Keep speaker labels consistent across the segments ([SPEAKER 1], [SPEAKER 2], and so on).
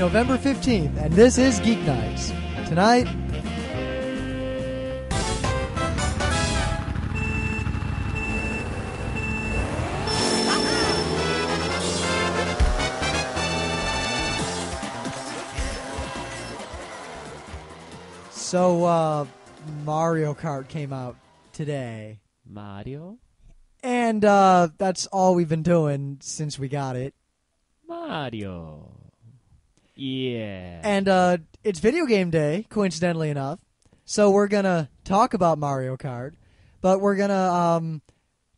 [SPEAKER 1] November 15th, and this is Geeknights. Tonight... So, Mario Kart came out today.
[SPEAKER 2] Mario?
[SPEAKER 1] And, that's all we've been doing since we got it.
[SPEAKER 2] Mario. Yeah.
[SPEAKER 1] And, it's video game day, coincidentally enough. So we're gonna talk about Mario Kart. But we're gonna,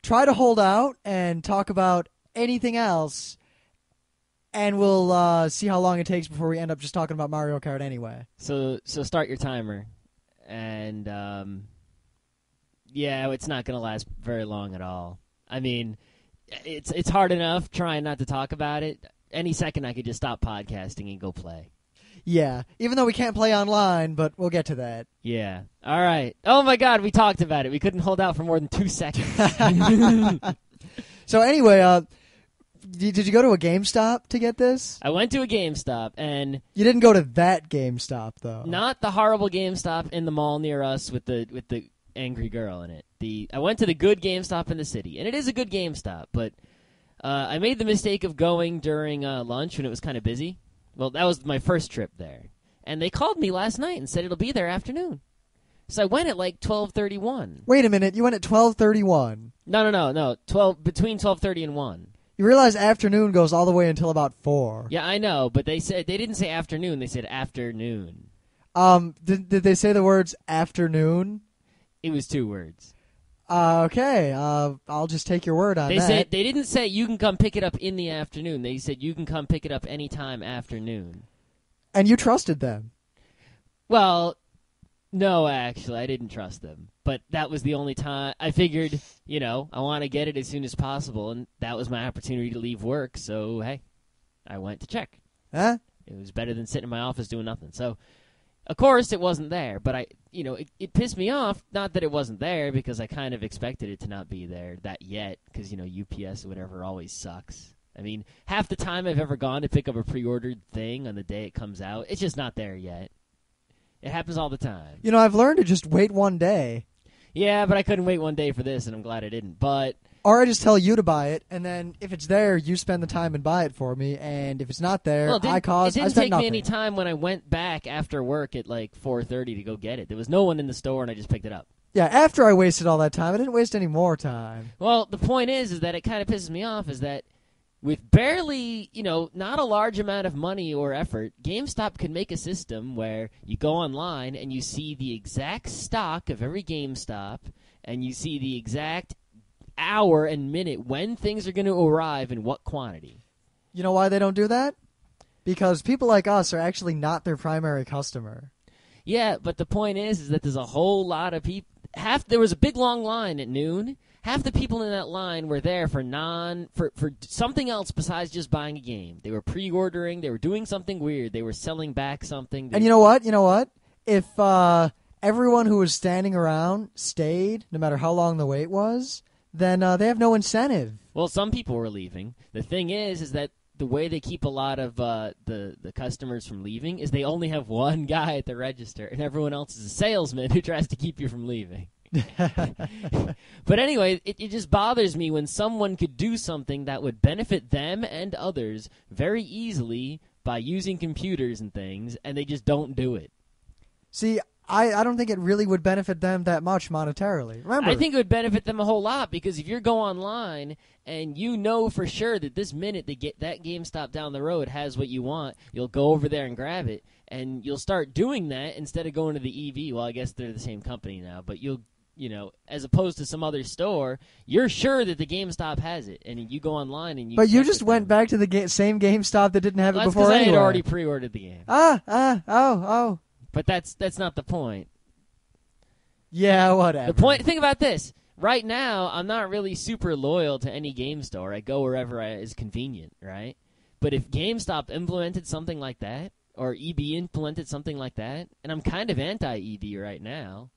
[SPEAKER 1] try to hold out and talk about anything else. And we'll see how long it takes before we end up just talking about Mario Kart anyway.
[SPEAKER 2] So start your timer. And, yeah, it's not going to last very long at all. I mean, it's hard enough trying not to talk about it. Any second I could just stop podcasting and go play.
[SPEAKER 1] Yeah, even though we can't play online, but we'll get to that.
[SPEAKER 2] Yeah. All right. Oh, my God, we talked about it. We couldn't hold out for more than 2 seconds.
[SPEAKER 1] So anyway, did you go to a GameStop to get this?
[SPEAKER 2] I went to a GameStop, and...
[SPEAKER 1] You didn't go to that GameStop, though.
[SPEAKER 2] Not the horrible GameStop in the mall near us with the angry girl in it. I went to the good GameStop in the city, and it is a good GameStop, but I made the mistake of going during lunch when it was kind of busy. Well, that was my first trip there. And they called me last night and said it'll be there afternoon. So I went at like 12:31.
[SPEAKER 1] Wait a minute, you went at 12:31.
[SPEAKER 2] No. Between 12:30 and 1.
[SPEAKER 1] You realize afternoon goes all the way until about 4.
[SPEAKER 2] Yeah, I know, but they didn't say afternoon, they said afternoon.
[SPEAKER 1] Did they say the words afternoon?
[SPEAKER 2] It was 2 words.
[SPEAKER 1] Okay, I'll just take your word on that.
[SPEAKER 2] They didn't say you can come pick it up in the afternoon. They said you can come pick it up anytime afternoon.
[SPEAKER 1] And you trusted them?
[SPEAKER 2] Well, no, actually, I didn't trust them. But that was the only time I figured, I want to get it as soon as possible, and that was my opportunity to leave work. So, hey, I went to check.
[SPEAKER 1] Huh?
[SPEAKER 2] It was better than sitting in my office doing nothing. So, of course, it wasn't there. But it pissed me off. Not that it wasn't there, because I kind of expected it to not be there that yet, because UPS or whatever always sucks. I mean, half the time I've ever gone to pick up a pre-ordered thing on the day it comes out, it's just not there yet. It happens all the time.
[SPEAKER 1] I've learned to just wait one day.
[SPEAKER 2] Yeah, but I couldn't wait one day for this, and I'm glad I didn't. But
[SPEAKER 1] or I just tell you to buy it, and then if it's there, you spend the time and buy it for me. And if it's not there,
[SPEAKER 2] it didn't
[SPEAKER 1] spend
[SPEAKER 2] take
[SPEAKER 1] nothing.
[SPEAKER 2] me any time when I went back after work at like 4:30 to go get it. There was no one in the store, and I just picked it up.
[SPEAKER 1] Yeah, after I wasted all that time, I didn't waste any more time.
[SPEAKER 2] Well, the point is that it kind of pisses me off is that with barely, not a large amount of money or effort, GameStop can make a system where you go online and you see the exact stock of every GameStop, and you see the exact hour and minute when things are going to arrive and what quantity.
[SPEAKER 1] You know why they don't do that? Because people like us are actually not their primary customer.
[SPEAKER 2] Yeah, but the point is that there's a whole lot of people. There was a big long line at noon. Half the people in that line were there for something else besides just buying a game. They were pre-ordering. They were doing something weird. They were selling back something.
[SPEAKER 1] And you know what? If everyone who was standing around stayed, no matter how long the wait was, then they have no incentive.
[SPEAKER 2] Well, some people were leaving. The thing is that the way they keep a lot of the customers from leaving is they only have one guy at the register, and everyone else is a salesman who tries to keep you from leaving. But anyway, it just bothers me when someone could do something that would benefit them and others very easily by using computers and things, and they just don't do it.
[SPEAKER 1] See, I don't think it really would benefit them that much monetarily. Remember,
[SPEAKER 2] I think it would benefit them a whole lot, because if you go online and you know for sure that this minute that GameStop down the road has what you want, you'll go over there and grab it, and you'll start doing that instead of going to the EV. Well, I guess they're the same company now, but you'll as opposed to some other store, you're sure that the GameStop has it, and you go online and you.
[SPEAKER 1] But you just went back to the same GameStop that didn't have it before
[SPEAKER 2] anyway.
[SPEAKER 1] anyway.
[SPEAKER 2] I had already pre-ordered the game.
[SPEAKER 1] Oh.
[SPEAKER 2] But that's not the point.
[SPEAKER 1] Yeah, whatever.
[SPEAKER 2] Think about this. Right now, I'm not really super loyal to any game store. I go wherever is convenient, right? But if GameStop implemented something like that, or EB implemented something like that, and I'm kind of anti-EB right now,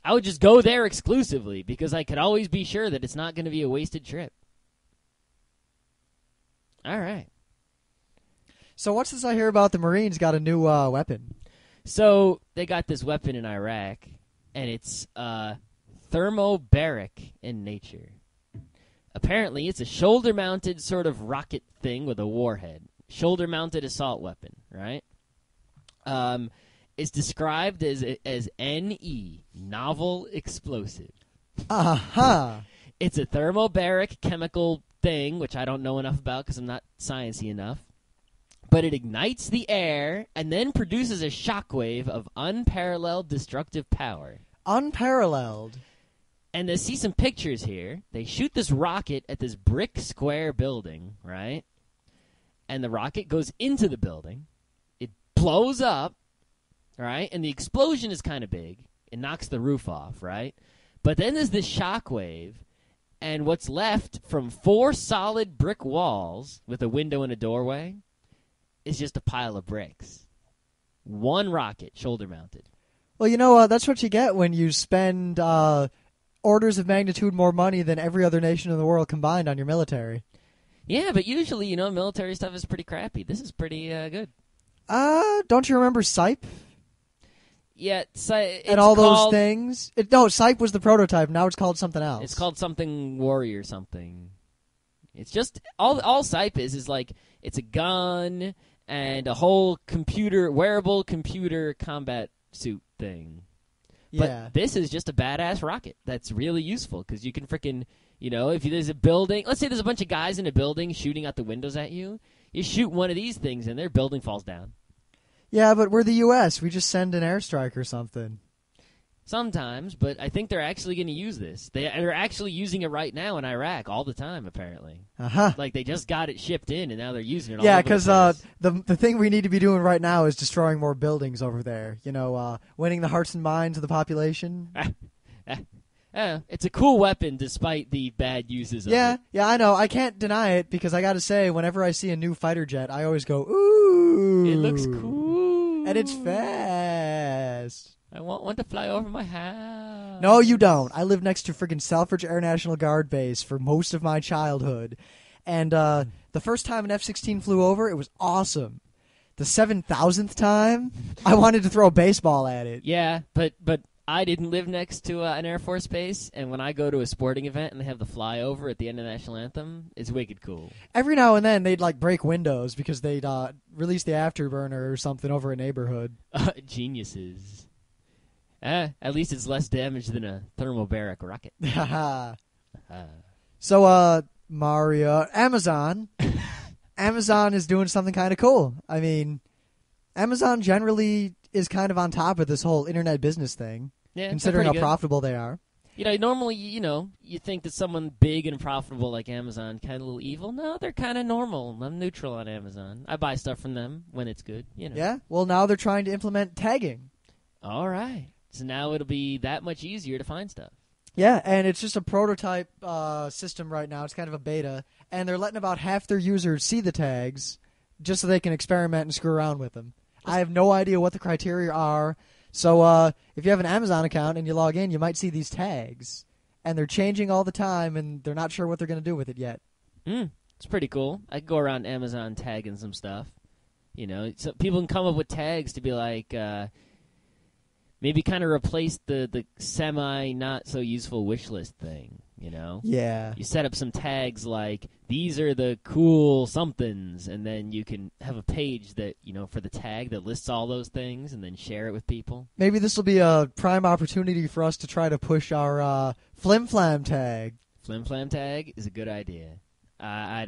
[SPEAKER 2] I would just go there exclusively, because I could always be sure that it's not going to be a wasted trip. All right.
[SPEAKER 1] So what's this I hear about the Marines got a new weapon?
[SPEAKER 2] So they got this weapon in Iraq, and it's thermobaric in nature. Apparently, it's a shoulder-mounted sort of rocket thing with a warhead. Shoulder-mounted assault weapon, right? It's described as NE, novel explosive.
[SPEAKER 1] Uh-huh.
[SPEAKER 2] It's a thermobaric chemical thing, which I don't know enough about because I'm not sciencey enough. But it ignites the air and then produces a shockwave of unparalleled destructive power.
[SPEAKER 1] Unparalleled.
[SPEAKER 2] And they see some pictures here. They shoot this rocket at this brick square building, right? And the rocket goes into the building. It blows up, right? And the explosion is kind of big. It knocks the roof off, right? But then there's this shockwave, and what's left from 4 solid brick walls with a window and a doorway is just a pile of bricks. One rocket, shoulder-mounted.
[SPEAKER 1] Well, you know, that's what you get when you spend orders of magnitude more money than every other nation in the world combined on your military.
[SPEAKER 2] Yeah, but usually, you know, military stuff is pretty crappy. This is pretty good.
[SPEAKER 1] Don't you remember SIPE?
[SPEAKER 2] Yeah,
[SPEAKER 1] and all those things? No, SIPE was the prototype. Now it's called something else.
[SPEAKER 2] It's called something Warrior something. It's just, all SIPE is like, it's a gun and a whole wearable computer combat suit thing.
[SPEAKER 1] Yeah.
[SPEAKER 2] But this is just a badass rocket that's really useful because you can frickin', you know, if there's a building, let's say there's a bunch of guys in a building shooting out the windows at you, you shoot one of these things and their building falls down.
[SPEAKER 1] Yeah, but we're the U.S. We just send an airstrike or something.
[SPEAKER 2] Sometimes, but I think they're actually going to use this. They're actually using it right now in Iraq all the time, apparently.
[SPEAKER 1] Uh-huh.
[SPEAKER 2] Like, they just got it shipped in, and now they're using it all
[SPEAKER 1] yeah,
[SPEAKER 2] over
[SPEAKER 1] because
[SPEAKER 2] the
[SPEAKER 1] thing we need to be doing right now is destroying more buildings over there. You know, winning the hearts and minds of the population.
[SPEAKER 2] It's a cool weapon, despite the bad uses of it.
[SPEAKER 1] Yeah, I know. I can't deny it, because I got to say, whenever I see a new fighter jet, I always go, ooh.
[SPEAKER 2] It looks cool.
[SPEAKER 1] And it's fast.
[SPEAKER 2] I want one to fly over my house.
[SPEAKER 1] No, you don't. I lived next to friggin' Selfridge Air National Guard Base for most of my childhood. And the first time an F-16 flew over, it was awesome. The 7,000th time, I wanted to throw a baseball at it.
[SPEAKER 2] Yeah, but I didn't live next to an Air Force base, and when I go to a sporting event and they have the flyover at the end of the national anthem, it's wicked cool.
[SPEAKER 1] Every now and then, they'd like break windows because they'd release the afterburner or something over a neighborhood.
[SPEAKER 2] Geniuses. At least it's less damage than a thermobaric rocket.
[SPEAKER 1] So, Mario, Amazon is doing something kind of cool. I mean, Amazon generally is kind of on top of this whole internet business thing, considering how profitable they are.
[SPEAKER 2] You know, normally, you think that someone big and profitable like Amazon kind of a little evil. No, they're kind of normal. I'm neutral on Amazon. I buy stuff from them when it's good, you know.
[SPEAKER 1] Yeah, well, now they're trying to implement tagging.
[SPEAKER 2] All right. So now it'll be that much easier to find stuff.
[SPEAKER 1] Yeah, and it's just a prototype system right now. It's kind of a beta, and they're letting about half their users see the tags just so they can experiment and screw around with them. I have no idea what the criteria are, so if you have an Amazon account and you log in, you might see these tags, and they're changing all the time, and they're not sure what they're going to do with it yet.
[SPEAKER 2] It's pretty cool. I could go around Amazon tagging some stuff. You know, so people can come up with tags to be like... maybe kind of replace the semi-not-so-useful wish list thing, you know?
[SPEAKER 1] Yeah.
[SPEAKER 2] You set up some tags like, these are the cool somethings, and then you can have a page that, you know, for the tag that lists all those things, and then share it with people.
[SPEAKER 1] Maybe this will be a prime opportunity for us to try to push our Flim-Flam tag.
[SPEAKER 2] Flim-Flam tag is a good idea. I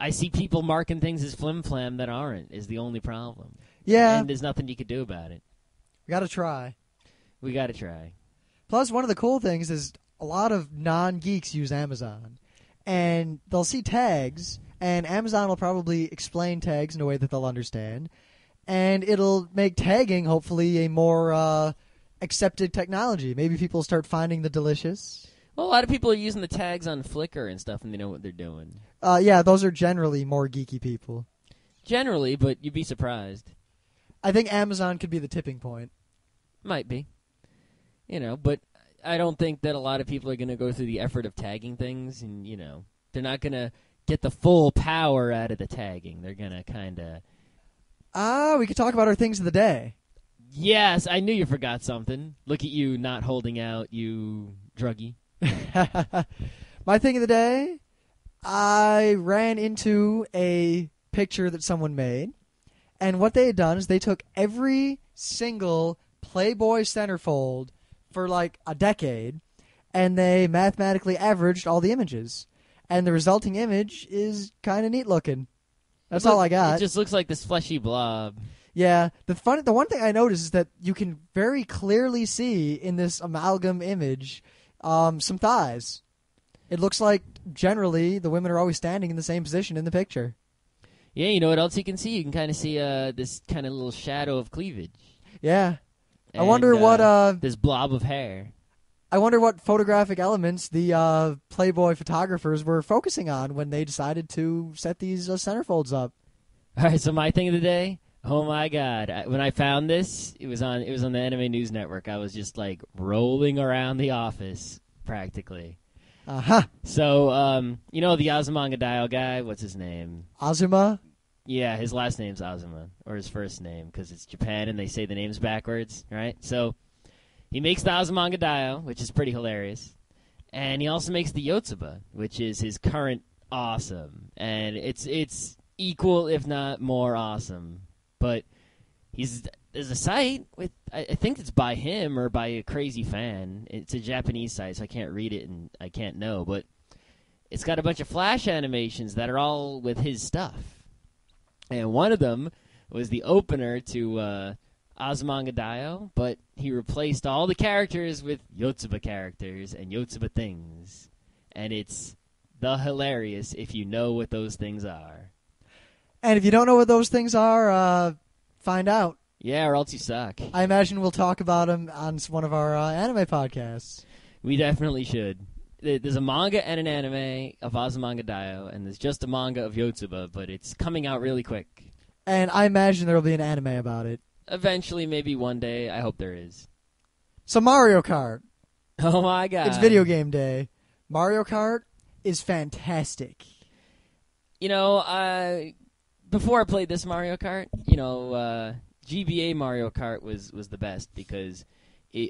[SPEAKER 2] see people marking things as Flim-Flam that aren't, is the only problem.
[SPEAKER 1] Yeah.
[SPEAKER 2] And there's nothing you could do about it.
[SPEAKER 1] We got to try.
[SPEAKER 2] We got to try.
[SPEAKER 1] Plus, one of the cool things is a lot of non-geeks use Amazon. And they'll see tags, and Amazon will probably explain tags in a way that they'll understand. And it'll make tagging, hopefully, a more accepted technology. Maybe people start finding the delicious.
[SPEAKER 2] Well, a lot of people are using the tags on Flickr and stuff, and they know what they're doing.
[SPEAKER 1] Yeah, those are generally more geeky people.
[SPEAKER 2] Generally, but you'd be surprised.
[SPEAKER 1] I think Amazon could be the tipping point.
[SPEAKER 2] Might be. You know, but I don't think that a lot of people are going to go through the effort of tagging things, and, you know, they're not going to get the full power out of the tagging. They're going to kind of...
[SPEAKER 1] We could talk about our things of the day.
[SPEAKER 2] Yes, I knew you forgot something. Look at you not holding out, you druggie.
[SPEAKER 1] My thing of the day, I ran into a picture that someone made, and what they had done is they took every single Playboy centerfold for like a decade, and they mathematically averaged all the images. And the resulting image is kind of neat looking. That's all I got.
[SPEAKER 2] It just looks like this fleshy blob.
[SPEAKER 1] Yeah. The one thing I noticed is that you can very clearly see in this amalgam image some thighs. It looks like generally the women are always standing in the same position in the picture.
[SPEAKER 2] Yeah, you know what else you can see? You can kind of see this kind of little shadow of cleavage.
[SPEAKER 1] Yeah.
[SPEAKER 2] And,
[SPEAKER 1] I wonder what
[SPEAKER 2] this blob of hair.
[SPEAKER 1] I wonder what photographic elements the Playboy photographers were focusing on when they decided to set these centerfolds up.
[SPEAKER 2] All right, so my thing of the day. Oh my God! When I found this, it was on the Anime News Network. I was just like rolling around the office practically. So you know the Azumanga Daioh guy? What's his name?
[SPEAKER 1] Azuma?
[SPEAKER 2] Yeah, his last name's Azuma, or his first name, because it's Japan and they say the names backwards, right? So he makes the Azumanga Daioh, which is pretty hilarious, and he also makes the Yotsuba, which is his current awesome, and it's equal, if not more awesome. But there's a site with, I think it's by him or by a crazy fan. It's a Japanese site, so I can't read it and I can't know, but it's got a bunch of flash animations that are all with his stuff. And one of them was the opener to Azumanga Daioh, but he replaced all the characters with Yotsuba characters and Yotsuba things. And it's the hilarious if you know what those things are.
[SPEAKER 1] And if you don't know what those things are, find out.
[SPEAKER 2] Yeah, or else you suck.
[SPEAKER 1] I imagine we'll talk about them on one of our anime podcasts.
[SPEAKER 2] We definitely should. There's a manga and an anime of Azumanga Daioh, and there's just a manga of Yotsuba, but it's coming out really quick.
[SPEAKER 1] And I imagine there will be an anime about it.
[SPEAKER 2] Eventually, maybe one day. I hope there is.
[SPEAKER 1] So Mario Kart.
[SPEAKER 2] Oh my God.
[SPEAKER 1] It's video game day. Mario Kart is fantastic.
[SPEAKER 2] You know, before I played this Mario Kart, GBA Mario Kart was the best because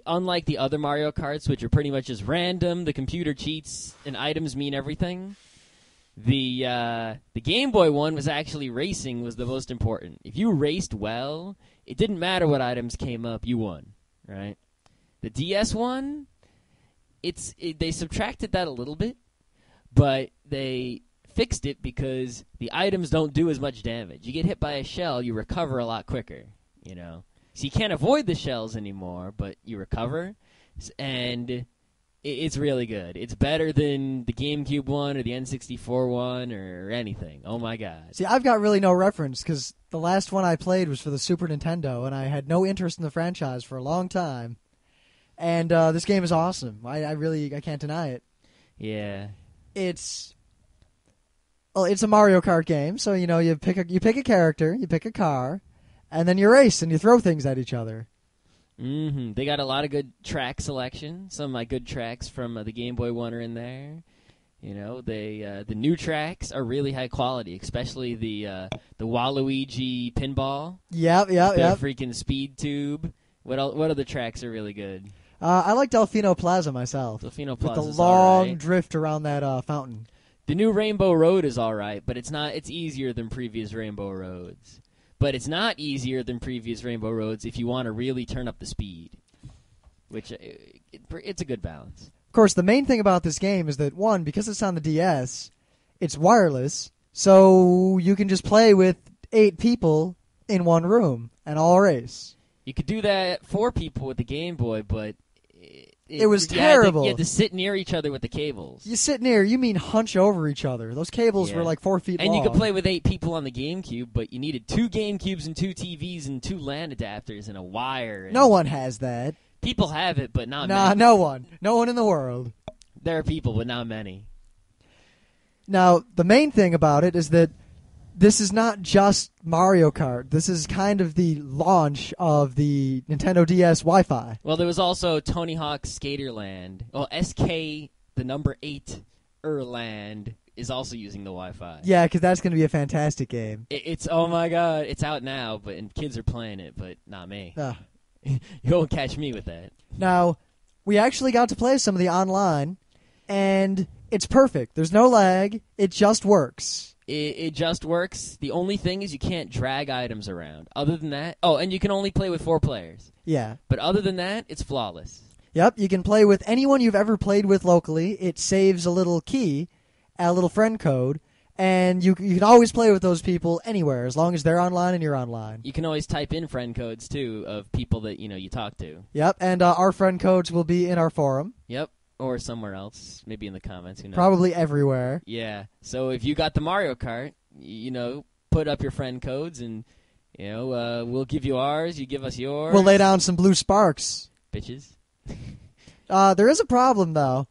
[SPEAKER 2] unlike the other Mario Karts, which are pretty much just random, the computer cheats and items mean everything, the Game Boy one was actually racing was the most important. If you raced well, it didn't matter what items came up, you won, right? The DS one, they subtracted that a little bit, but they fixed it because the items don't do as much damage. You get hit by a shell, you recover a lot quicker, you know. So you can't avoid the shells anymore, but you recover, and it's really good. It's better than the GameCube one or the N64 one or anything. Oh my God.
[SPEAKER 1] See, I've got really no reference because the last one I played was for the Super Nintendo, and I had no interest in the franchise for a long time. And this game is awesome. I can't deny it.
[SPEAKER 2] Yeah.
[SPEAKER 1] It's a Mario Kart game, so you pick a character, you pick a car, and then you race and you throw things at each other.
[SPEAKER 2] Mm-hmm. They got a lot of good track selection. Some of my good tracks from the Game Boy one are in there. You know, the new tracks are really high quality, especially the Waluigi pinball.
[SPEAKER 1] Yep.
[SPEAKER 2] The freaking speed tube. What other tracks are really good?
[SPEAKER 1] I like Delfino Plaza myself.
[SPEAKER 2] Delfino Plaza,
[SPEAKER 1] with the long drift around that fountain.
[SPEAKER 2] The new Rainbow Road is all right, but it's easier than previous Rainbow Roads. But it's not easier than previous Rainbow Roads if you want to really turn up the speed, which it's a good balance.
[SPEAKER 1] Of course, the main thing about this game is that, one, because it's on the DS, it's wireless, so you can just play with 8 people in one room and all race.
[SPEAKER 2] You could do that 4 people with the Game Boy, but
[SPEAKER 1] it was terrible.
[SPEAKER 2] You had to sit near each other with the cables.
[SPEAKER 1] You sit near, you mean hunch over each other. Those cables were like 4 feet long.
[SPEAKER 2] And you could play with 8 people on the GameCube, but you needed 2 GameCubes and 2 TVs and 2 LAN adapters and a wire.
[SPEAKER 1] No one has that.
[SPEAKER 2] People have it, but not many.
[SPEAKER 1] No one. No one in the world.
[SPEAKER 2] There are people, but not many.
[SPEAKER 1] Now, the main thing about it is that this is not just Mario Kart. This is kind of the launch of the Nintendo DS Wi-Fi.
[SPEAKER 2] Well, there was also Tony Hawk's Skaterland. Well, SK, the number 8 Erland is also using the Wi-Fi.
[SPEAKER 1] Yeah, because that's going to be a fantastic game.
[SPEAKER 2] It's oh my god, it's out now, and kids are playing it, but not me. You won't catch me with that.
[SPEAKER 1] Now, we actually got to play some of the online, and it's perfect. There's no lag. It just works.
[SPEAKER 2] It just works. The only thing is you can't drag items around. Other than that, and you can only play with 4 players.
[SPEAKER 1] Yeah.
[SPEAKER 2] But other than that, it's flawless.
[SPEAKER 1] Yep, you can play with anyone you've ever played with locally. It saves a little key, a little friend code, and you can always play with those people anywhere as long as they're online and you're online.
[SPEAKER 2] You can always type in friend codes, too, of people that you talk to.
[SPEAKER 1] Yep, and our friend codes will be in our forum.
[SPEAKER 2] Yep, or somewhere else, maybe in the comments. Who knows?
[SPEAKER 1] Probably everywhere.
[SPEAKER 2] Yeah, so if you got the Mario Kart, put up your friend codes, and we'll give you ours, you give us yours.
[SPEAKER 1] We'll lay down some blue sparks.
[SPEAKER 2] Bitches.
[SPEAKER 1] There is a problem, though.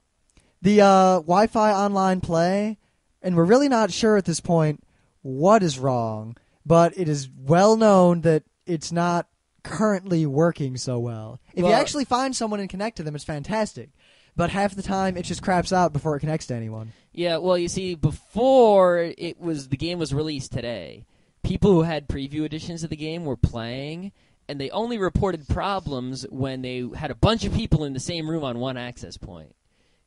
[SPEAKER 1] The Wi-Fi online play, and we're really not sure at this point what is wrong, but it is well known that it's not currently working so well. If you actually find someone and connect to them, it's fantastic. But half the time, it just craps out before it connects to anyone.
[SPEAKER 2] Yeah, well, you see, before the game was released today, people who had preview editions of the game were playing, and they only reported problems when they had a bunch of people in the same room on one access point,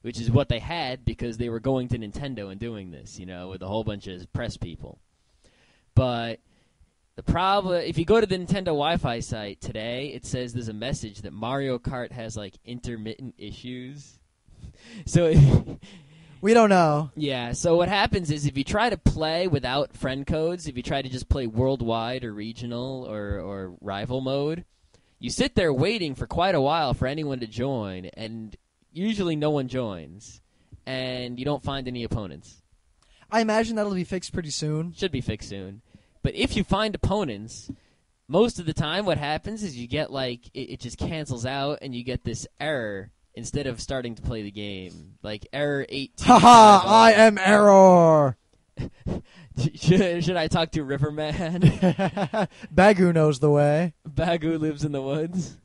[SPEAKER 2] which is what they had because they were going to Nintendo and doing this, with a whole bunch of press people. But the problem, if you go to the Nintendo Wi-Fi site today, it says there's a message that Mario Kart has, intermittent issues. So
[SPEAKER 1] we don't know.
[SPEAKER 2] Yeah, so what happens is if you try to play without friend codes, if you try to just play worldwide or regional or rival mode, you sit there waiting for quite a while for anyone to join, and usually no one joins, and you don't find any opponents.
[SPEAKER 1] I imagine that'll be fixed pretty soon.
[SPEAKER 2] Should be fixed soon. But if you find opponents, most of the time what happens is you get, it just cancels out, and you get this error instead of starting to play the game. Error 18.
[SPEAKER 1] Haha, I am error!
[SPEAKER 2] Should I talk to Riverman?
[SPEAKER 1] Bagu knows the way.
[SPEAKER 2] Bagu lives in the woods.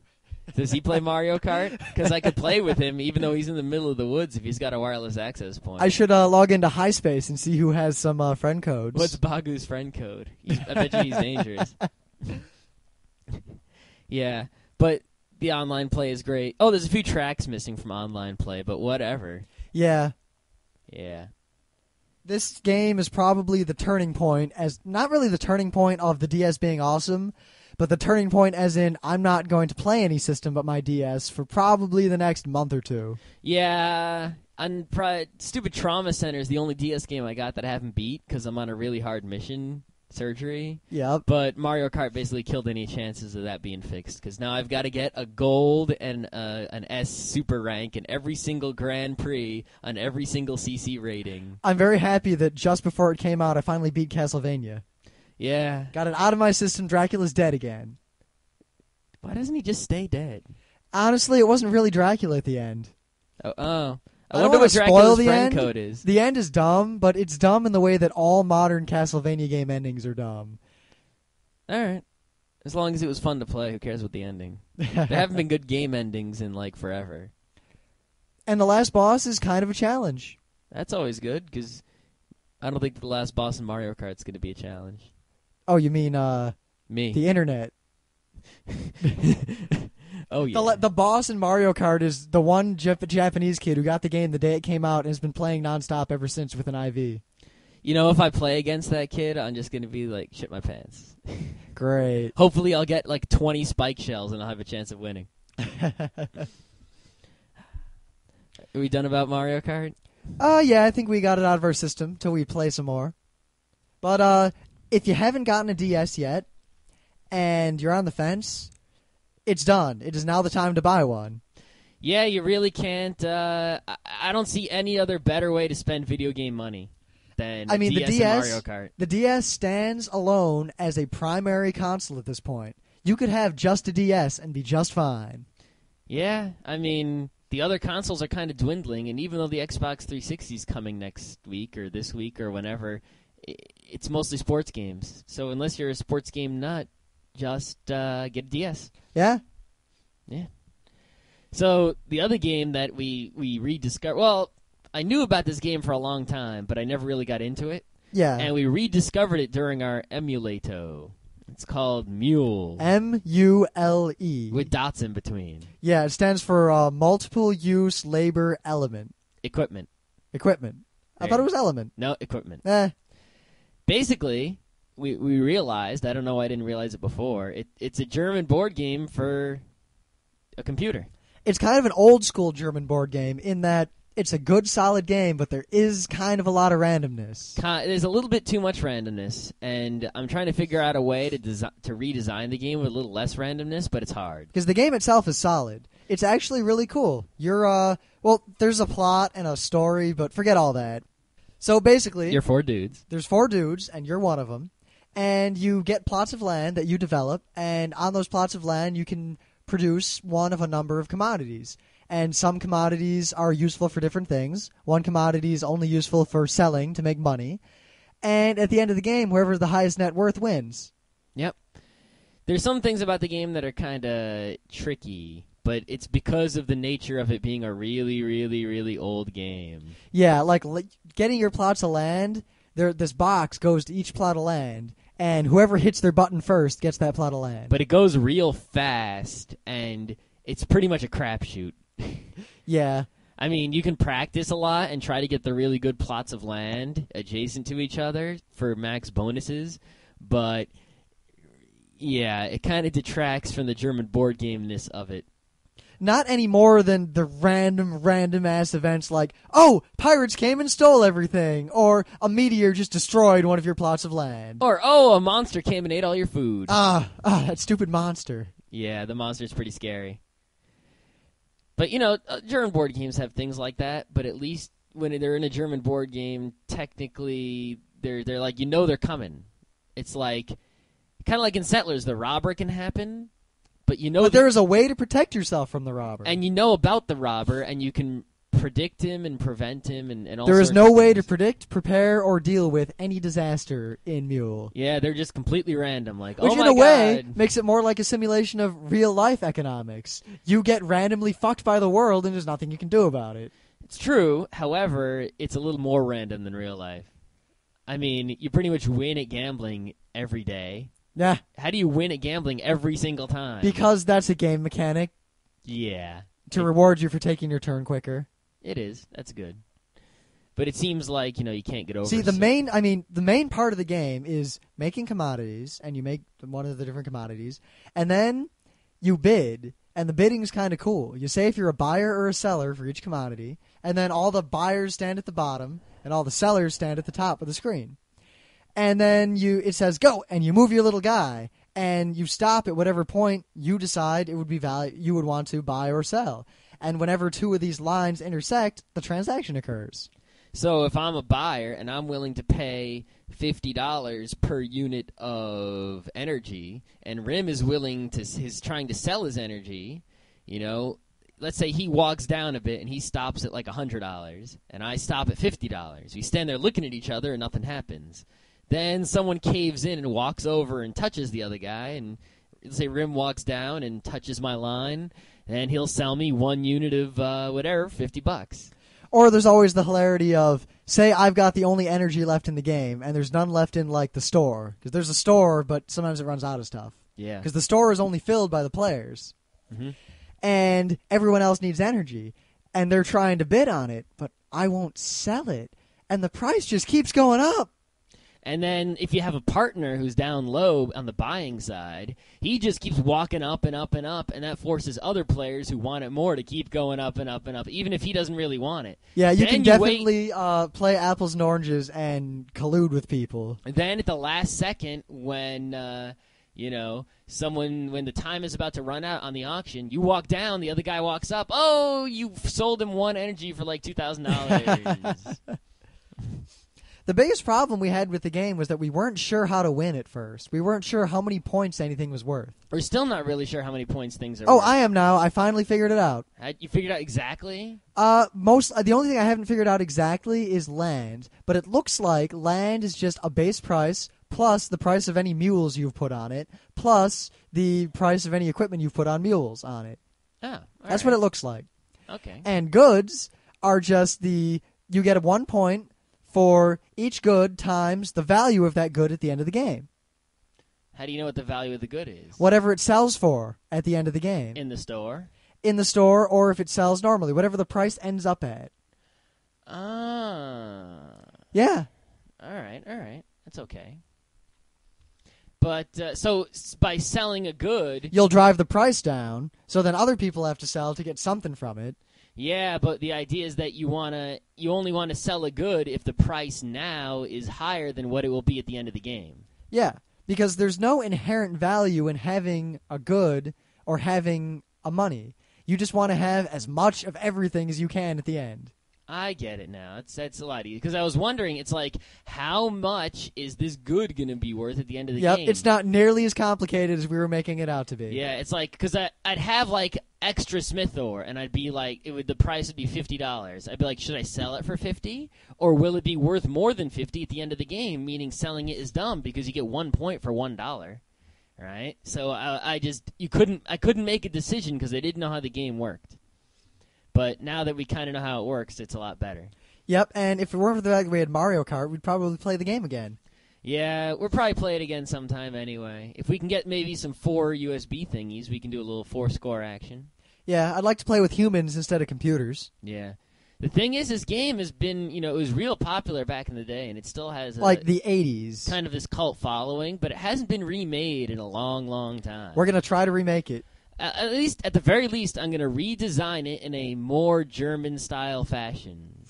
[SPEAKER 2] Does he play Mario Kart? Because I could play with him even though he's in the middle of the woods if he's got a wireless access point.
[SPEAKER 1] I should log into HiSpace and see who has some friend codes.
[SPEAKER 2] What's Bagu's friend code? I bet you he's dangerous. Yeah, but the online play is great. Oh, there's a few tracks missing from online play, but whatever.
[SPEAKER 1] Yeah.
[SPEAKER 2] Yeah.
[SPEAKER 1] This game is probably the turning point, not really the turning point of the DS being awesome, but the turning point as in I'm not going to play any system but my DS for probably the next month or two.
[SPEAKER 2] Yeah, Stupid Trauma Center is the only DS game I got that I haven't beat because I'm on a really hard mission surgery.
[SPEAKER 1] Yep.
[SPEAKER 2] But Mario Kart basically killed any chances of that being fixed because now I've got to get a gold and an S super rank in every single Grand Prix on every single CC rating.
[SPEAKER 1] I'm very happy that just before it came out I finally beat Castlevania.
[SPEAKER 2] Yeah.
[SPEAKER 1] Got it out of my system. Dracula's dead again.
[SPEAKER 2] Why doesn't he just stay dead?
[SPEAKER 1] Honestly, it wasn't really Dracula at the end.
[SPEAKER 2] Oh.
[SPEAKER 1] I
[SPEAKER 2] wonder what Dracula's friend
[SPEAKER 1] end.
[SPEAKER 2] code is.
[SPEAKER 1] The end is dumb, but it's dumb in the way that all modern Castlevania game endings are dumb.
[SPEAKER 2] All right. As long as it was fun to play, who cares what the ending? There haven't been good game endings in, forever.
[SPEAKER 1] And the last boss is kind of a challenge.
[SPEAKER 2] That's always good, because I don't think the last boss in Mario Kart is going to be a challenge.
[SPEAKER 1] Oh, you mean
[SPEAKER 2] me?
[SPEAKER 1] The internet.
[SPEAKER 2] Oh yeah.
[SPEAKER 1] The boss in Mario Kart is the one Japanese kid who got the game the day it came out and has been playing nonstop ever since with an IV.
[SPEAKER 2] If I play against that kid, I'm just going to be shit my pants.
[SPEAKER 1] Great.
[SPEAKER 2] Hopefully I'll get 20 spike shells and I'll have a chance of winning. Are we done about Mario Kart?
[SPEAKER 1] Yeah, I think we got it out of our system till we play some more. But if you haven't gotten a DS yet and you're on the fence, it's done. It is now the time to buy one.
[SPEAKER 2] Yeah, you really can't. I don't see any other better way to spend video game money than DS and Mario Kart.
[SPEAKER 1] The DS stands alone as a primary console at this point. You could have just a DS and be just fine.
[SPEAKER 2] Yeah, I mean, the other consoles are kind of dwindling, and even though the Xbox 360 is coming next week or this week or whenever, it's mostly sports games. So unless you're a sports game nut, just get a DS.
[SPEAKER 1] Yeah?
[SPEAKER 2] Yeah. So the other game that we rediscovered, well, I knew about this game for a long time, but I never really got into it.
[SPEAKER 1] Yeah.
[SPEAKER 2] And we rediscovered it during our emulato. It's called Mule.
[SPEAKER 1] M-U-L-E.
[SPEAKER 2] With dots in between.
[SPEAKER 1] Yeah, it stands for Multiple Use Labor Element.
[SPEAKER 2] Equipment.
[SPEAKER 1] I thought it was element.
[SPEAKER 2] No, equipment.
[SPEAKER 1] Basically,
[SPEAKER 2] we realized, I don't know why I didn't realize it before, it's a German board game for a computer.
[SPEAKER 1] It's kind of an old-school German board game in that it's a good, solid game, but there is kind of a lot of randomness.
[SPEAKER 2] There's a little bit too much randomness, and I'm trying to figure out a way to redesign the game with a little less randomness, but it's hard.
[SPEAKER 1] Because the game itself is solid. It's actually really cool. There's a plot and a story, but forget all that. So basically,
[SPEAKER 2] You're 4 dudes.
[SPEAKER 1] There's 4 dudes, and you're one of them. And you get plots of land that you develop, and on those plots of land, you can produce one of a number of commodities. And some commodities are useful for different things. One commodity is only useful for selling to make money. And at the end of the game, whoever the highest net worth wins.
[SPEAKER 2] Yep. There's some things about the game that are kind of tricky, but it's because of the nature of it being a really, really, really old game.
[SPEAKER 1] Yeah, like getting your plots of land, this box goes to each plot of land, and whoever hits their button first gets that plot of land.
[SPEAKER 2] But it goes real fast, and it's pretty much a crapshoot.
[SPEAKER 1] Yeah.
[SPEAKER 2] I mean, you can practice a lot and try to get the really good plots of land adjacent to each other for max bonuses, but yeah, it kind of detracts from the German board game-ness of it.
[SPEAKER 1] Not any more than the random-ass events like, oh, pirates came and stole everything, or a meteor just destroyed one of your plots of land.
[SPEAKER 2] Or, oh, a monster came and ate all your food.
[SPEAKER 1] That stupid monster.
[SPEAKER 2] Yeah, the monster's pretty scary. But, German board games have things like that, but at least when they're in a German board game, technically, they're like, they're coming. It's like, kind of like in Settlers, the robber can happen, but
[SPEAKER 1] there is a way to protect yourself from the robber.
[SPEAKER 2] And you know about the robber, and you can predict him and prevent him and all sorts of things.
[SPEAKER 1] There is no way to predict, prepare, or deal with any disaster in Mule.
[SPEAKER 2] Yeah, they're just completely random. Like,
[SPEAKER 1] Which,
[SPEAKER 2] oh my
[SPEAKER 1] in a way,
[SPEAKER 2] God.
[SPEAKER 1] makes it more like a simulation of real-life economics. You get randomly fucked by the world, and there's nothing you can do about it.
[SPEAKER 2] It's true. However, it's a little more random than real life. I mean, you pretty much win at gambling every day.
[SPEAKER 1] Nah.
[SPEAKER 2] How do you win at gambling every single time?
[SPEAKER 1] Because that's a game mechanic.
[SPEAKER 2] Yeah.
[SPEAKER 1] To reward you for taking your turn quicker.
[SPEAKER 2] It is. That's good. But it seems like, you can't get over.
[SPEAKER 1] See, the main part of the game is making commodities, and you make one of the different commodities, and then you bid, and the bidding is kind of cool. You say if you're a buyer or a seller for each commodity, and then all the buyers stand at the bottom, and all the sellers stand at the top of the screen. And then it says go, and you move your little guy, and you stop at whatever point you decide it would be you would want to buy or sell. And whenever 2 of these lines intersect, the transaction occurs.
[SPEAKER 2] So if I'm a buyer and I'm willing to pay $50 per unit of energy, and Rim is trying to sell his energy, let's say he walks down a bit and he stops at like $100, and I stop at $50. We stand there looking at each other and nothing happens. Then someone caves in and walks over and touches the other guy, and let's say Rim walks down and touches my line, and he'll sell me 1 unit of $50.
[SPEAKER 1] Or there's always the hilarity of, say I've got the only energy left in the game, and there's none left in like the store. Because there's a store, but sometimes it runs out of stuff.
[SPEAKER 2] Yeah.
[SPEAKER 1] Because the store is only filled by the players.
[SPEAKER 2] Mm-hmm.
[SPEAKER 1] And everyone else needs energy. And they're trying to bid on it, but I won't sell it. And the price just keeps going up.
[SPEAKER 2] And then if you have a partner who's down low on the buying side, he just keeps walking up and up and up, and that forces other players who want it more to keep going up and up and up, even if he doesn't really want it.
[SPEAKER 1] Yeah, you can definitely play apples and oranges and collude with people.
[SPEAKER 2] And then at the last second, when when the time is about to run out on the auction, you walk down, the other guy walks up. Oh, you sold him 1 energy for like $2,000.
[SPEAKER 1] The biggest problem we had with the game was that we weren't sure how to win at first. We weren't sure how many points anything was worth.
[SPEAKER 2] We're still not really sure how many points things are
[SPEAKER 1] worth.
[SPEAKER 2] I
[SPEAKER 1] am now. I finally figured it out.
[SPEAKER 2] You figured out exactly?
[SPEAKER 1] The only thing I haven't figured out exactly is land. But it looks like land is just a base price plus the price of any mules you've put on it, plus the price of any equipment you've put on mules on it.
[SPEAKER 2] Oh,
[SPEAKER 1] That's what it looks like.
[SPEAKER 2] Okay.
[SPEAKER 1] And goods are just the you get 1 point for each good times the value of that good at the end of the game.
[SPEAKER 2] How do you know what the value of the good is?
[SPEAKER 1] Whatever it sells for at the end of the game.
[SPEAKER 2] In the store?
[SPEAKER 1] In the store, or if it sells normally. Whatever the price ends up at. Yeah.
[SPEAKER 2] All right. That's okay. But, so by selling a good...
[SPEAKER 1] You'll drive the price down, so then other people have to sell to get something from it.
[SPEAKER 2] Yeah, but the idea is that you only want to sell a good if the price now is higher than what it will be at the end of the game.
[SPEAKER 1] Yeah, because there's no inherent value in having a good or having a money. You just want to have as much of everything as you can at the end.
[SPEAKER 2] I get it now. That's a lot easier. Because I was wondering, it's like, how much is this good going to be worth at the end of the game?
[SPEAKER 1] Yep, it's not nearly as complicated as we were making it out to be.
[SPEAKER 2] Yeah, it's like, because I'd have, like, extra Smith ore, and I'd be like, the price would be $50. I'd be like, should I sell it for $50? Or will it be worth more than $50 at the end of the game, meaning selling it is dumb because you get 1 point for $1. Right? So I couldn't make a decision because I didn't know how the game worked. But now that we kind of know how it works, it's a lot better.
[SPEAKER 1] Yep, and if it weren't for the fact that we had Mario Kart, we'd probably play the game again.
[SPEAKER 2] Yeah, we'll probably play it again sometime anyway. If we can get maybe some 4 USB thingies, we can do a little 4-score action.
[SPEAKER 1] Yeah, I'd like to play with humans instead of computers.
[SPEAKER 2] Yeah. The thing is, this game has been, it was real popular back in the day, and it still has
[SPEAKER 1] like the 80s.
[SPEAKER 2] Kind of this cult following, but it hasn't been remade in a long, long time.
[SPEAKER 1] We're going to try to remake it.
[SPEAKER 2] At the very least, I'm going to redesign it in a more German-style fashion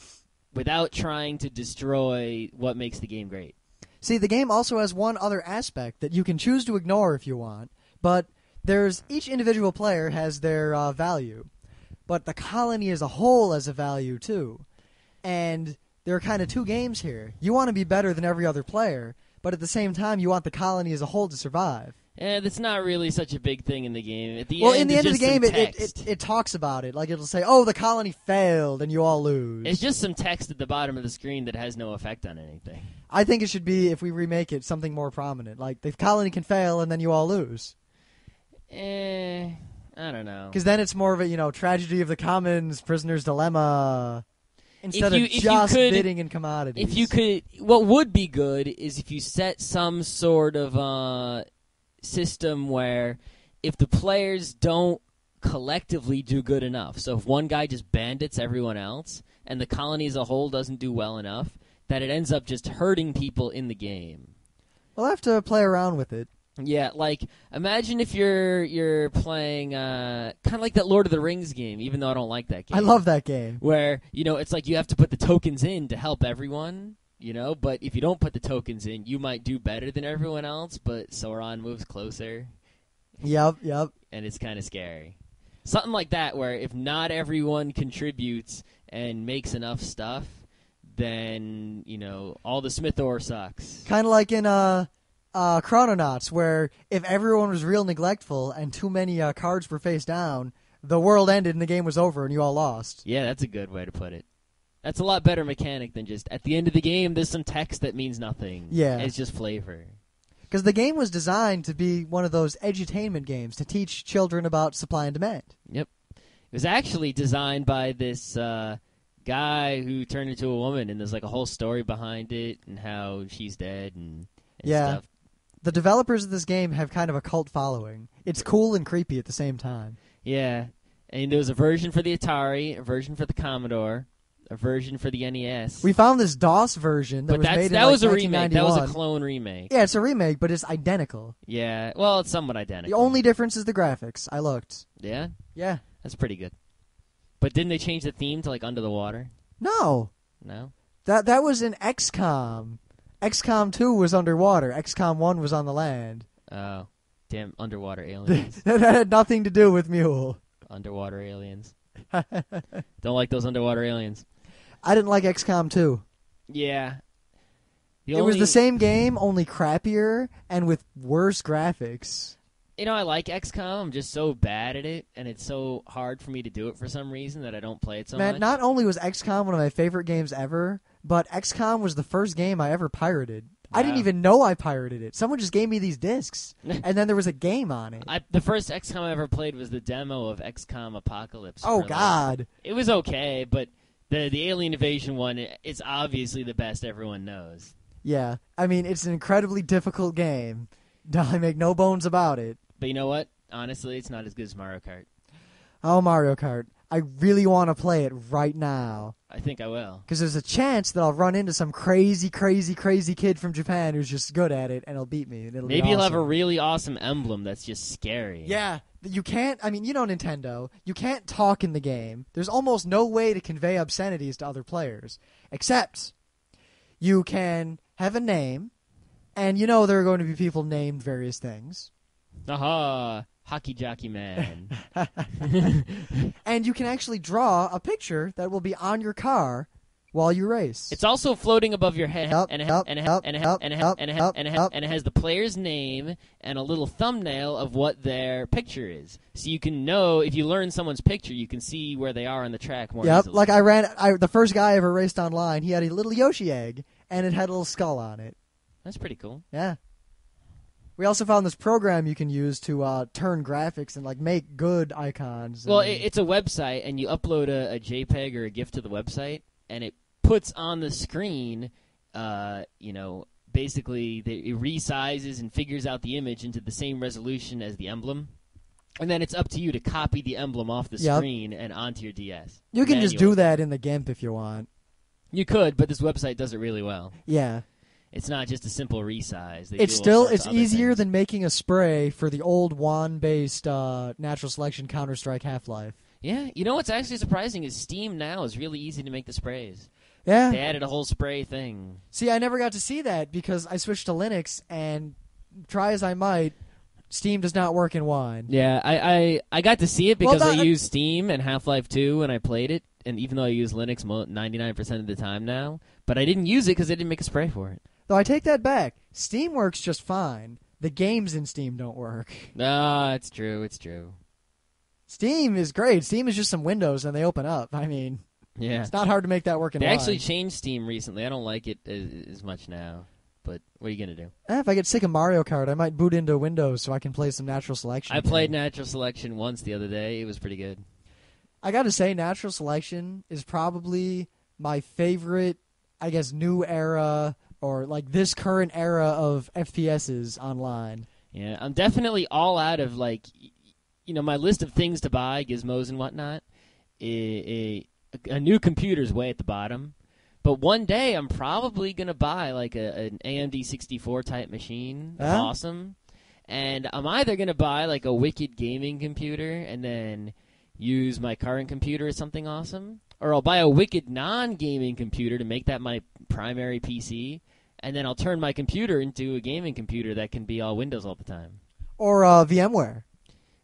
[SPEAKER 2] without trying to destroy what makes the game great.
[SPEAKER 1] See, the game also has one other aspect that you can choose to ignore if you want, but each individual player has their value, but the colony as a whole has a value too. And there are kind of 2 games here. You want to be better than every other player, but at the same time, you want the colony as a whole to survive.
[SPEAKER 2] That's not really such a big thing in the game. At the
[SPEAKER 1] end of the game, it talks about it. Like, it'll say, oh, the colony failed, and you all lose.
[SPEAKER 2] It's just some text at the bottom of the screen that has no effect on anything.
[SPEAKER 1] I think it should be, if we remake it, something more prominent. Like, the colony can fail, and then you all lose.
[SPEAKER 2] I don't know.
[SPEAKER 1] Because then it's more of a, tragedy of the commons, prisoner's dilemma, instead of just bidding in commodities.
[SPEAKER 2] If you could, what would be good is if you set some sort of system where if the players don't collectively do good enough, so if one guy just bandits everyone else and the colony as a whole doesn't do well enough, that it ends up just hurting people in the game.
[SPEAKER 1] We'll have to play around with it.
[SPEAKER 2] Yeah, like, imagine if you're playing kind of like that Lord of the Rings game, even though I don't like that game.
[SPEAKER 1] I love that game.
[SPEAKER 2] Where, it's like you have to put the tokens in to help everyone. But if you don't put the tokens in, you might do better than everyone else, but Sauron moves closer.
[SPEAKER 1] Yep.
[SPEAKER 2] And it's kind of scary. Something like that, where if not everyone contributes and makes enough stuff, then, all the Smith ore sucks.
[SPEAKER 1] Kind of like in Chrononauts, where if everyone was real neglectful and too many cards were face down, the world ended and the game was over and you all lost.
[SPEAKER 2] Yeah, that's a good way to put it. That's a lot better mechanic than just, at the end of the game, there's some text that means nothing.
[SPEAKER 1] Yeah.
[SPEAKER 2] It's just flavor.
[SPEAKER 1] Because the game was designed to be one of those edutainment games to teach children about supply and demand.
[SPEAKER 2] Yep. It was actually designed by this guy who turned into a woman, and there's like a whole story behind it and how she's dead and stuff.
[SPEAKER 1] The developers of this game have kind of a cult following. It's cool and creepy at the same time.
[SPEAKER 2] Yeah. And there was a version for the Atari, a version for the Commodore, a version for the NES.
[SPEAKER 1] We found this DOS version that was made in
[SPEAKER 2] that was a
[SPEAKER 1] 1991.
[SPEAKER 2] remake. That was a clone remake.
[SPEAKER 1] Yeah, it's a remake, but it's identical.
[SPEAKER 2] Yeah, well, it's somewhat identical.
[SPEAKER 1] The only difference is the graphics. I looked.
[SPEAKER 2] Yeah?
[SPEAKER 1] Yeah.
[SPEAKER 2] That's pretty good. But didn't they change the theme to, like, Under the Water?
[SPEAKER 1] No.
[SPEAKER 2] No?
[SPEAKER 1] That was in XCOM. XCOM 2 was underwater. XCOM 1 was on the land.
[SPEAKER 2] Oh. Damn underwater aliens.
[SPEAKER 1] That had nothing to do with Mule.
[SPEAKER 2] Underwater aliens. Don't like those underwater aliens.
[SPEAKER 1] I didn't like XCOM 2.
[SPEAKER 2] Yeah.
[SPEAKER 1] It was the same game, only crappier and with worse graphics.
[SPEAKER 2] I like XCOM. I'm just so bad at it, and it's so hard for me to do it for some reason that I don't play it so much.
[SPEAKER 1] Man, not only was XCOM one of my favorite games ever, but XCOM was the first game I ever pirated. Wow. I didn't even know I pirated it. Someone just gave me these discs, and then there was a game on it.
[SPEAKER 2] The first XCOM I ever played was the demo of XCOM Apocalypse.
[SPEAKER 1] Oh, God.
[SPEAKER 2] It was okay, but The Alien Invasion one is obviously the best everyone knows.
[SPEAKER 1] Yeah, I mean, it's an incredibly difficult game. I make no bones about it.
[SPEAKER 2] But you know what? Honestly, it's not as good as Mario Kart.
[SPEAKER 1] Oh, Mario Kart. I really want to play it right now.
[SPEAKER 2] I think I will.
[SPEAKER 1] Because there's a chance that I'll run into some crazy kid from Japan who's just good at it, and he'll beat me. And it'll
[SPEAKER 2] Maybe
[SPEAKER 1] be
[SPEAKER 2] you'll
[SPEAKER 1] awesome.
[SPEAKER 2] have a really awesome emblem that's just scary.
[SPEAKER 1] Yeah, you can't, I mean, you know Nintendo. You can't talk in the game. There's almost no way to convey obscenities to other players. Except you can have a name, and you know there are going to be people named various things.
[SPEAKER 2] Aha! Hockey Jockey Man.
[SPEAKER 1] And you can actually draw a picture that will be on your car while you race.
[SPEAKER 2] It's also floating above your head,
[SPEAKER 1] Help,
[SPEAKER 2] and it
[SPEAKER 1] help,
[SPEAKER 2] and it
[SPEAKER 1] help,
[SPEAKER 2] and it
[SPEAKER 1] help,
[SPEAKER 2] and it
[SPEAKER 1] help,
[SPEAKER 2] and it
[SPEAKER 1] help,
[SPEAKER 2] and it
[SPEAKER 1] help.
[SPEAKER 2] and it has the player's name and a little thumbnail of what their picture is. So you can know, if you learn someone's picture, you can see where they are on the track more
[SPEAKER 1] Yep,
[SPEAKER 2] easily.
[SPEAKER 1] like the first guy I ever raced online, he had a little Yoshi egg, and it had a little skull on it.
[SPEAKER 2] That's pretty cool.
[SPEAKER 1] Yeah. We also found this program you can use to turn graphics and like make good icons.
[SPEAKER 2] Well, it's a website, and you upload a JPEG or a GIF to the website, and it puts on the screen, basically it resizes and figures out the image into the same resolution as the emblem. And then it's up to you to copy the emblem off the screen and onto your DS.
[SPEAKER 1] You can just do that in the GIMP if you want.
[SPEAKER 2] You could, but this website does it really well.
[SPEAKER 1] Yeah.
[SPEAKER 2] It's not just a simple resize.
[SPEAKER 1] It's easier than making a spray for the old WAN-based natural selection Counter-Strike Half-Life.
[SPEAKER 2] Yeah, you know what's actually surprising is Steam now is really easy to make the sprays.
[SPEAKER 1] Yeah.
[SPEAKER 2] They added a whole spray thing.
[SPEAKER 1] See, I never got to see that because I switched to Linux, and try as I might, Steam does not work in WAN.
[SPEAKER 2] Yeah, I got to see it because I used Steam and Half-Life 2 when I played it, and even though I use Linux 99% of the time now, but I didn't use it because I didn't make a spray for it.
[SPEAKER 1] Though I take that back. Steam works just fine. The games in Steam don't work.
[SPEAKER 2] No, it's true. It's true.
[SPEAKER 1] Steam is great. Steam is just some windows and they open up. I mean,
[SPEAKER 2] yeah,
[SPEAKER 1] it's not hard to make that work in
[SPEAKER 2] They
[SPEAKER 1] WAN.
[SPEAKER 2] actually changed Steam recently. I don't like it as much now, but what are you going to do?
[SPEAKER 1] If I get sick of Mario Kart, I might boot into Windows so I can play some natural selection.
[SPEAKER 2] I played natural selection once the other day. It was pretty good.
[SPEAKER 1] I got to say, natural selection is probably my favorite, I guess, new era or like this current era of FPSs online.
[SPEAKER 2] Yeah, I'm definitely all out of my list of things to buy, gizmos and whatnot. A new computer's way at the bottom. But one day I'm probably going to buy like an AMD 64 type machine. That's awesome. And I'm either going to buy like a wicked gaming computer and then use my current computer as something awesome, or I'll buy a wicked non-gaming computer to make that my primary PC, and then I'll turn my computer into a gaming computer that can be all Windows all the time.
[SPEAKER 1] Or VMware.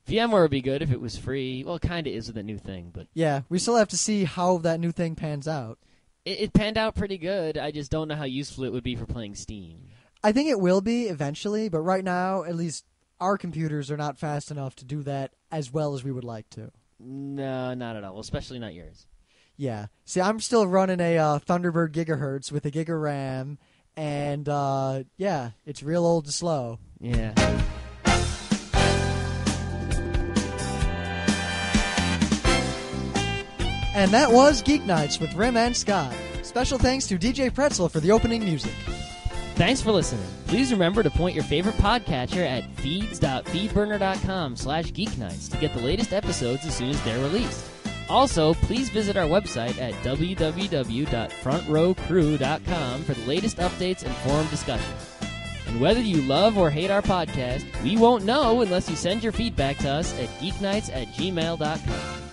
[SPEAKER 2] VMware would be good if it was free. Well, it kind of is with a new thing, but
[SPEAKER 1] yeah, we still have to see how that new thing pans out.
[SPEAKER 2] It panned out pretty good. I just don't know how useful it would be for playing Steam.
[SPEAKER 1] I think it will be eventually, but right now, at least our computers are not fast enough to do that as well as we would like to.
[SPEAKER 2] No, not at all. Well, especially not yours.
[SPEAKER 1] Yeah. See, I'm still running a Thunderbird gigahertz with a gig of RAM, and yeah, it's real old and slow.
[SPEAKER 2] Yeah.
[SPEAKER 1] And that was Geeknights with Rim and Scott. Special thanks to DJ Pretzel for the opening music.
[SPEAKER 2] Thanks for listening. Please remember to point your favorite podcatcher at feeds.feedburner.com/geeknights to get the latest episodes as soon as they're released. Also, please visit our website at www.frontrowcrew.com for the latest updates and forum discussions. And whether you love or hate our podcast, we won't know unless you send your feedback to us at geeknights@gmail.com.